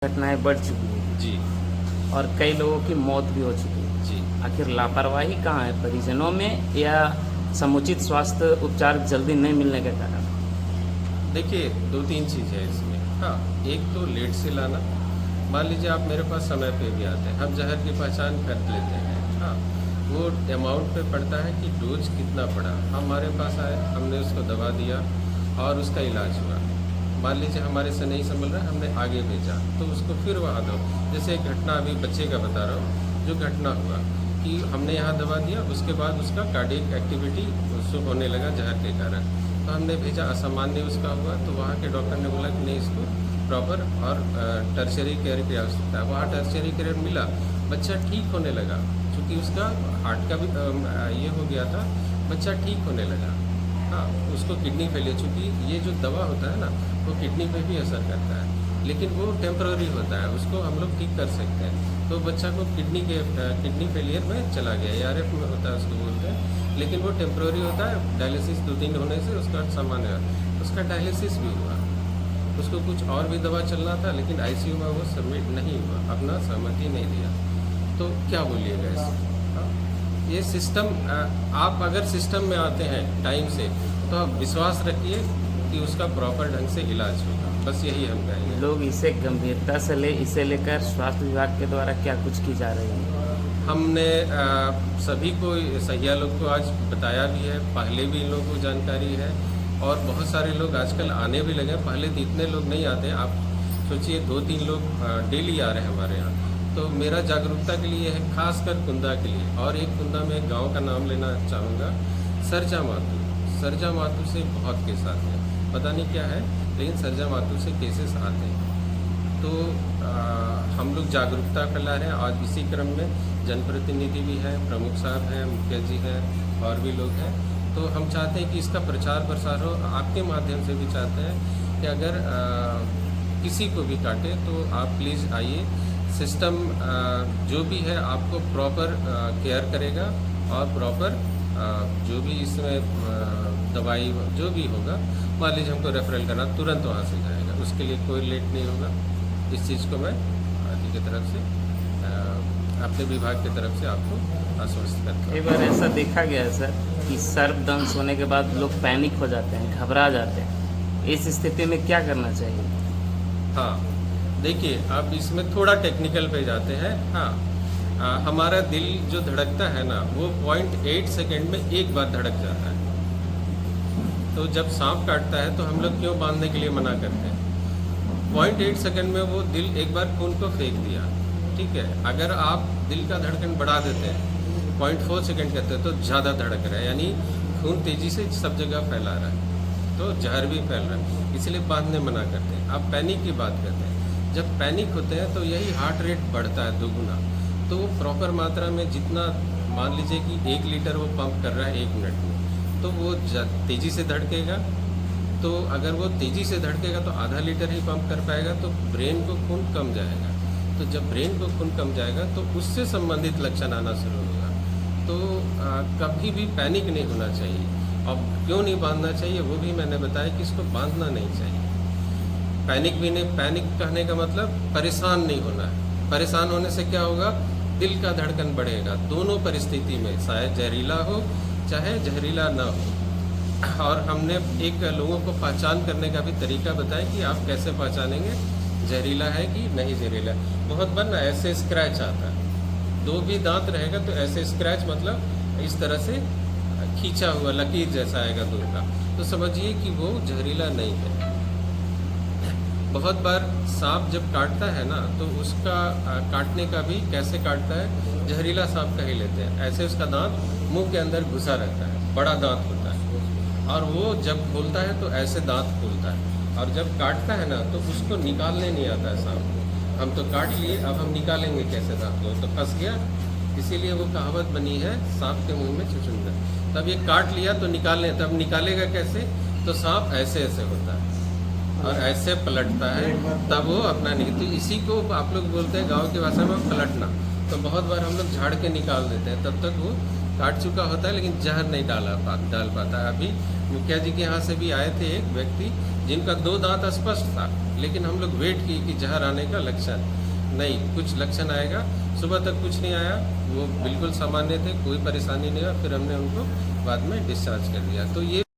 घटनाएं बढ़ चुकी है जी। और कई लोगों की मौत भी हो चुकी है। जी। आखिर लापरवाही कहाँ है, परिजनों में या समुचित स्वास्थ्य उपचार जल्दी नहीं मिलने के कारण? देखिए 2-3 चीज़ है इसमें। हाँ, एक तो लेट से लाना। मान लीजिए आप मेरे पास समय पे भी आते हैं, हम ज़हर की पहचान कर लेते हैं। हाँ, वो अमाउंट पे पड़ता है कि डोज कितना पड़ा। हमारे पास आए, हमने उसको दवा दिया और उसका इलाज हुआ। मान लीजिए हमारे से नहीं संभल रहा, हमने आगे भेजा तो उसको फिर वहाँ दो। जैसे एक घटना अभी बच्चे का बता रहा हूँ, जो घटना हुआ कि हमने यहाँ दवा दिया, उसके बाद उसका कार्डियक एक्टिविटी उसको होने लगा जहर के कारण। तो हमने भेजा, असामान्य उसका हुआ, तो वहाँ के डॉक्टर ने बोला कि नहीं, इसको प्रॉपर और टर्शरी केयर की आवश्यकता है। वहाँ टर्शरी केयर मिला, बच्चा ठीक होने लगा, चूँकि उसका हार्ट का भी ये हो गया था, बच्चा ठीक होने लगा। हाँ, उसको किडनी फेलियर, चूँकि ये जो दवा होता है ना, वो किडनी पे भी असर करता है, लेकिन वो टेम्पररी होता है, उसको हम लोग ठीक कर सकते हैं। तो बच्चा को किडनी फेलियर में चला गया, ARF में होता है उसको बोलते हैं, लेकिन वो टेम्पररी होता है। डायलिसिस 2-3 होने से उसका सामान्य है, उसका डायलिसिस भी हुआ। उसको कुछ और भी दवा चलना था, लेकिन ICU में वो सबमिट नहीं हुआ, अपना सहमति नहीं दिया। तो क्या बोलिएगा इसमें? हाँ, ये सिस्टम, आप अगर सिस्टम में आते हैं टाइम से, तो आप विश्वास रखिए कि उसका प्रॉपर ढंग से इलाज होगा। बस यही हम कहेंगे। लोग इसे गंभीरता से इसे लेकर स्वास्थ्य विभाग के द्वारा क्या कुछ की जा रही है? हमने सभी को, सहिया लोग को आज बताया भी है, पहले भी इन लोगों को जानकारी है और बहुत सारे लोग आजकल आने भी लगे हैं। पहले तो इतने लोग नहीं आते, आप सोचिए 2-3 लोग डेली आ रहे हैं हमारे यहाँ। तो मेरा जागरूकता के लिए है, खासकर कुंदा के लिए। और एक कुंदा में एक गाँव का नाम लेना चाहूँगा, सरजा मातू। सरजा मातू से बहुत केस आते हैं, पता नहीं क्या है, लेकिन सरजा मातू से केसेस आते हैं। तो हम लोग जागरूकता फैला रहे हैं। आज इसी क्रम में जनप्रतिनिधि भी हैं, प्रमुख साहब हैं, मुखिया जी हैं और भी लोग हैं। तो हम चाहते हैं कि इसका प्रचार प्रसार हो। आपके माध्यम से भी चाहते हैं कि अगर किसी को भी काटे तो आप प्लीज़ आइए। सिस्टम जो भी है आपको प्रॉपर केयर करेगा और प्रॉपर जो भी इसमें दवाई जो भी होगा, मान लीजिए हमको रेफरल करना, तुरंत वहाँ से जाएगा, उसके लिए कोई लेट नहीं होगा। इस चीज़ को मैं आदि की तरफ से, अपने विभाग की तरफ से आपको आश्वस्त करता हूँ। कई बार ऐसा देखा गया है सर कि सर्पदंश होने के बाद लोग पैनिक हो जाते हैं, घबरा जाते हैं। इस स्थिति में क्या करना चाहिए? हाँ, देखिए अब इसमें थोड़ा टेक्निकल पे जाते हैं। हाँ, हमारा दिल जो धड़कता है ना, वो 0.8 सेकेंड में एक बार धड़क जाता है। तो जब सांप काटता है तो हम लोग क्यों बांधने के लिए मना करते हैं? 0.8 सेकेंड में वो दिल एक बार खून को फेंक दिया, ठीक है। अगर आप दिल का धड़कन बढ़ा देते हैं, 0.4 सेकेंड करते हैं, तो ज़्यादा धड़क रहा है, यानी खून तेज़ी से सब जगह फैला रहा है, तो जहर भी फैल रहा है, इसलिए बांधने मना करते हैं। आप पैनिक की बात करते हैं, जब पैनिक होते हैं तो यही हार्ट रेट बढ़ता है दोगुना। तो वो प्रॉपर मात्रा में जितना, मान लीजिए कि 1 लीटर वो पंप कर रहा है 1 मिनट में, तो वो तेज़ी से धड़केगा। तो अगर वो तेज़ी से धड़केगा तो आधा लीटर ही पंप कर पाएगा, तो ब्रेन को खून कम जाएगा। तो जब ब्रेन को खून कम जाएगा तो उससे संबंधित लक्षण आना शुरू होगा। तो कभी भी पैनिक नहीं होना चाहिए। अब क्यों नहीं बांधना चाहिए वो भी मैंने बताया कि इसको बांधना नहीं चाहिए। पैनिक भी नहीं, पैनिक कहने का मतलब परेशान नहीं होना है। परेशान होने से क्या होगा? दिल का धड़कन बढ़ेगा। दोनों परिस्थिति में, चाहे जहरीला हो चाहे जहरीला ना हो। और हमने एक लोगों को पहचान करने का भी तरीका बताया कि आप कैसे पहचानेंगे जहरीला है कि नहीं जहरीला। बहुत बार ना ऐसे स्क्रैच आता है, 2 भी दांत रहेगा तो ऐसे स्क्रैच, मतलब इस तरह से खींचा हुआ लकीर जैसा आएगा दूर का, तो समझिए कि वो जहरीला नहीं है। बहुत बार सांप जब काटता है ना, तो उसका काटने का भी कैसे काटता है, जहरीला सांप का ही लेते हैं। ऐसे उसका दांत मुंह के अंदर घुसा रहता है, बड़ा दांत होता है, और वो जब खोलता है तो ऐसे दांत खोलता है, और जब काटता है ना तो उसको निकालने नहीं आता है सांप को। हम तो काट लिए, अब हम निकालेंगे कैसे दांत को, तो फंस गया। इसीलिए वो कहावत बनी है, सांप के मुंह में चुचुंदर। तब ये काट लिया तो निकालने, तब निकालेगा कैसे? तो सांप ऐसे ऐसे होता है और ऐसे पलटता है, तब वो अपना नहीं। तो इसी को आप लोग बोलते हैं गांव की भाषा में पलटना। तो बहुत बार हम लोग झाड़ के निकाल देते हैं, तब तक वो काट चुका होता है, लेकिन जहर नहीं डाल पाता। अभी मुखिया जी के यहाँ से भी आए थे एक व्यक्ति जिनका 2 दांत स्पष्ट था, लेकिन हम लोग वेट किए कि जहर आने का लक्षण नहीं, कुछ लक्षण आएगा। सुबह तक कुछ नहीं आया, वो बिल्कुल सामान्य थे, कोई परेशानी नहीं हुआ। फिर हमने उनको बाद में डिस्चार्ज कर दिया। तो ये